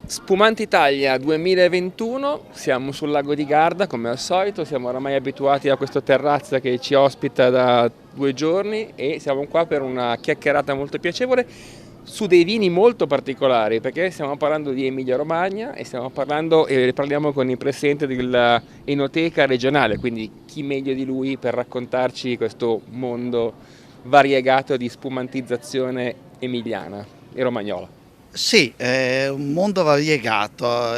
Spumante Italia 2021, siamo sul lago di Garda come al solito, siamo oramai abituati a questa terrazza che ci ospita da 2 giorni e siamo qua per una chiacchierata molto piacevole su dei vini molto particolari, perché stiamo parlando di Emilia Romagna e stiamo parlando e parliamo con il presidente dell'Enoteca regionale, quindi chi meglio di lui per raccontarci questo mondo variegato di spumantizzazione emiliana e romagnola. Sì, è un mondo variegato.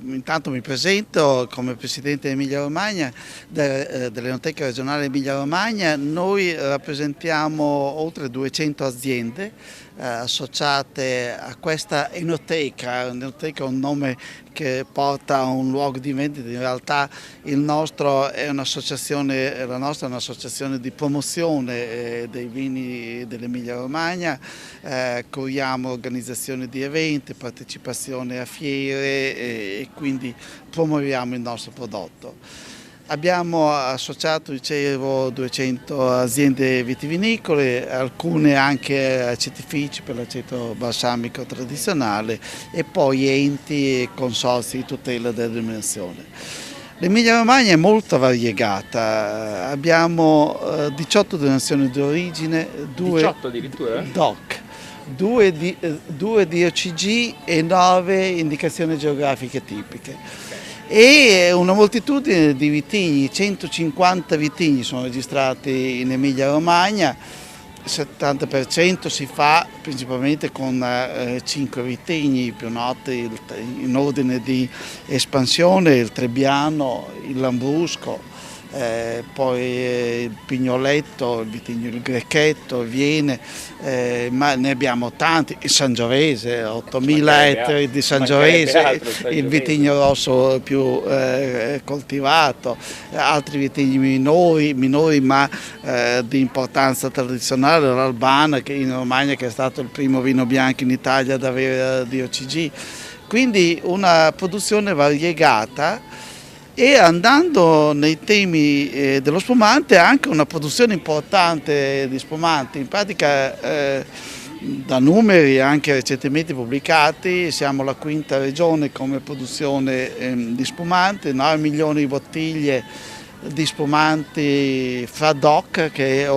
Intanto mi presento come Presidente Emilia Romagna, dell'Enoteca regionale Emilia Romagna. Noi rappresentiamo oltre 200 aziende associate a questa Enoteca. L'Enoteca è un nome che porta a un luogo di vendita, in realtà la nostra è un'associazione di promozione dei vini dell'Emilia Romagna. Curiamo organizzazione di eventi, partecipazione a fiere e quindi promuoviamo il nostro prodotto. Abbiamo associato, dicevo, 200 aziende vitivinicole, alcune anche acetifici per l'aceto balsamico tradizionale e poi enti e consorzi di tutela della denominazione. L'Emilia Romagna è molto variegata, abbiamo 18 denominazioni di origine, 18 addirittura? DOC, 2 di OCG e 9 indicazioni geografiche tipiche. E una moltitudine di vitigni, 150 vitigni sono registrati in Emilia Romagna, il 70% si fa principalmente con 5 vitigni più noti in ordine di espansione: il Trebbiano, il Lambrusco, poi il Pignoletto, il vitigno il Grecchetto, il Viene, ma ne abbiamo tanti, il Sangiovese, 8.000 ettari di Sangiovese, il vitigno rosso più coltivato, altri vitigni minori ma di importanza tradizionale, l'Albana che in Romagna, che è stato il primo vino bianco in Italia ad avere DOCG. Quindi una produzione variegata. E andando nei temi dello spumante, anche una produzione importante di spumanti. In pratica, da numeri anche recentemente pubblicati, siamo la quinta regione come produzione di spumante, 9 milioni di bottiglie di spumanti fra DOC, che è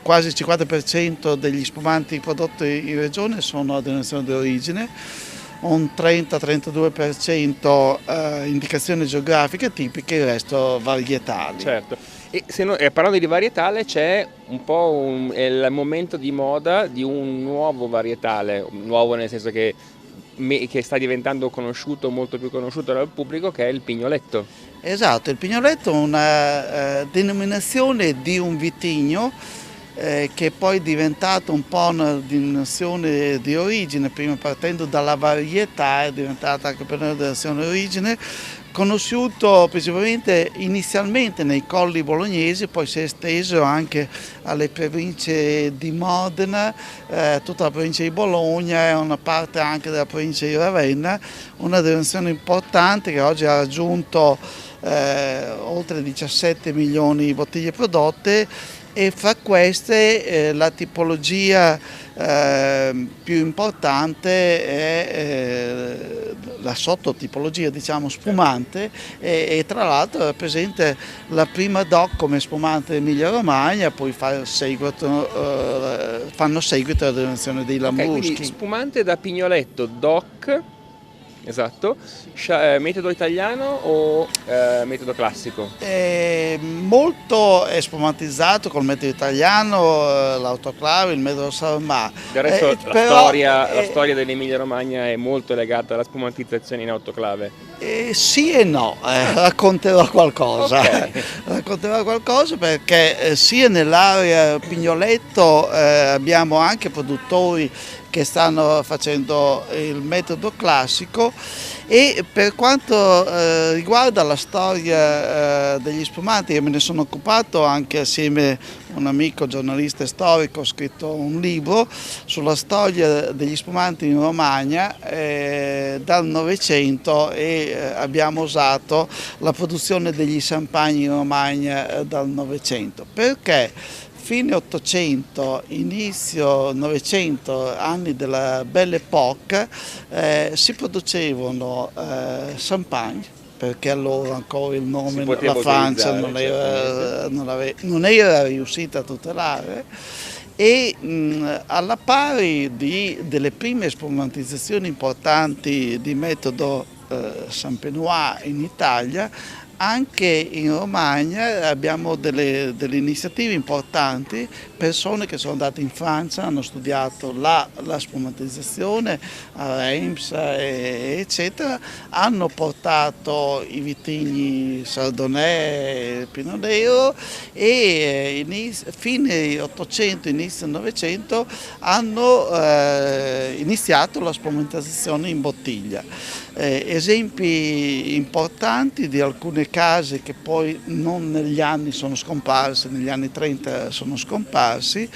quasi il 50% degli spumanti prodotti in regione sono a denominazione di origine, un 30-32% indicazioni geografiche tipiche, il resto varietali. Certo, e parlando di varietale c'è un po' è il momento di moda di un nuovo varietale, nuovo nel senso che sta diventando conosciuto, molto più conosciuto dal pubblico, che è il Pignoletto. Esatto, il Pignoletto è una denominazione di un vitigno che poi è diventato un po' una denominazione di origine, prima partendo dalla varietà è diventata anche per una denominazione di origine, conosciuto principalmente inizialmente nei colli bolognesi, poi si è esteso anche alle province di Modena, tutta la provincia di Bologna e una parte anche della provincia di Ravenna, una denominazione importante che oggi ha raggiunto oltre 17 milioni di bottiglie prodotte. E fra queste la tipologia più importante è la sottotipologia, diciamo, spumante, e tra l'altro rappresenta la prima DOC come spumante Emilia Romagna, poi fanno seguito la denominazione dei Lambruschi. Quindi spumante da Pignoletto, DOC, esatto, metodo italiano o metodo classico? Molto spumantizzato col metodo italiano, l'autoclave, il metodo Sarmà. Del resto la storia dell'Emilia Romagna è molto legata alla spumantizzazione in autoclave. Sì e no, racconterò qualcosa. Okay. Racconterò qualcosa perché sia nell'area Pignoletto abbiamo anche produttori che stanno facendo il metodo classico, e per quanto riguarda la storia degli spumanti, io me ne sono occupato anche assieme a un amico giornalista e storico, ho scritto un libro sulla storia degli spumanti in Romagna dal Novecento, e abbiamo usato la produzione degli champagne in Romagna dal Novecento. Perché fine 800, inizio 900, anni della Belle Époque, si producevano champagne, perché allora ancora il nome la Francia non era riuscita a tutelare, e alla pari delle prime spumantizzazioni importanti di metodo Champenois in Italia, anche in Romagna abbiamo delle iniziative importanti, persone che sono andate in Francia, hanno studiato la spumantizzazione a Reims eccetera, hanno portato i vitigni Chardonnay, Pinot Nero, e fine 800, inizio 900 hanno iniziato la spumantizzazione in bottiglia. Esempi importanti di alcune case che poi non negli anni sono scomparse, negli anni 30 sono scomparsi,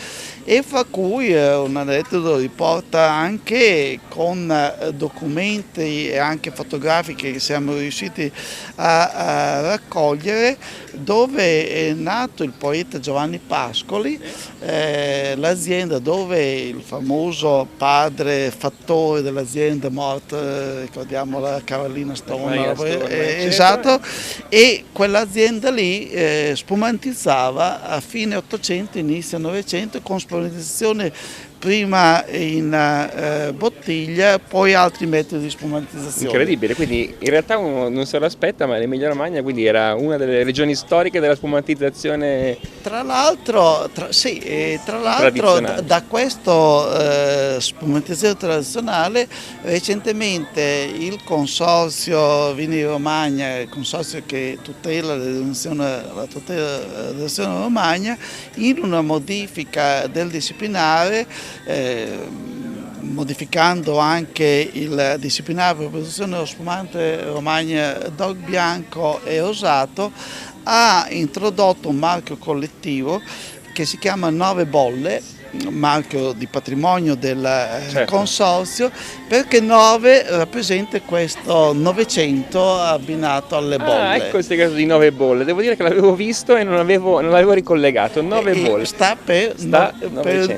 e fra cui un aneddoto riporta anche con documenti e anche fotografiche che siamo riusciti a raccogliere, dove è nato il poeta Giovanni Pascoli, l'azienda dove il famoso padre fattore dell'azienda morto, ricordiamo la Carolina Stone, esatto, e quell'azienda lì spumantizzava a fine 800, inizio 900 con spumantizzazione prima in bottiglia, poi altri metodi di spumantizzazione. Incredibile, quindi in realtà uno non se lo aspetta, ma l'Emilia Romagna quindi era una delle regioni storiche della spumantizzazione. Tra l'altro da questo spumantizzazione tradizionale recentemente il consorzio Vini Romagna, il consorzio che tutela la denominazione Romagna, in una modifica del disciplinare, modificando anche il disciplinare per la produzione dello spumante Romagna DOC bianco e rosato, ha introdotto un marchio collettivo che si chiama Nove Bolle, marchio di patrimonio del consorzio, perché 9 rappresenta questo Novecento abbinato alle bolle. Ecco questo caso di 9 bolle, devo dire che l'avevo visto e non l'avevo ricollegato. 9 bolle. Sta per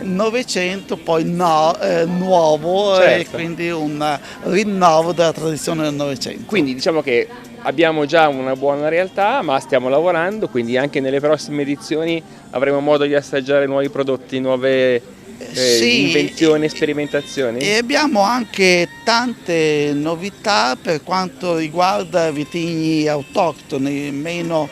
Novecento, poi nuovo, certo. E quindi un rinnovo della tradizione del Novecento. Quindi diciamo che abbiamo già una buona realtà, ma stiamo lavorando, quindi anche nelle prossime edizioni avremo modo di assaggiare nuovi prodotti, nuove invenzioni, sperimentazioni. E abbiamo anche tante novità per quanto riguarda vitigni autoctoni, meno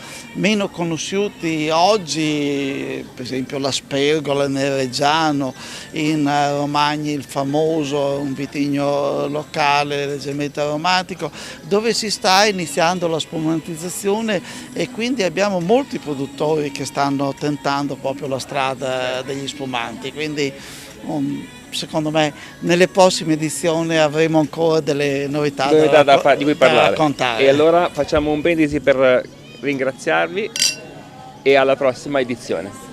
conosciuti oggi, per esempio l'Aspergola nel Reggiano, in Romagna il famoso, un vitigno locale leggermente aromatico, dove si sta iniziando la spumantizzazione, e quindi abbiamo molti produttori che stanno tentando proprio la strada degli spumanti. Quindi secondo me nelle prossime edizioni avremo ancora delle novità di cui parlare. Raccontare. E allora facciamo un brindisi per ringraziarvi e alla prossima edizione.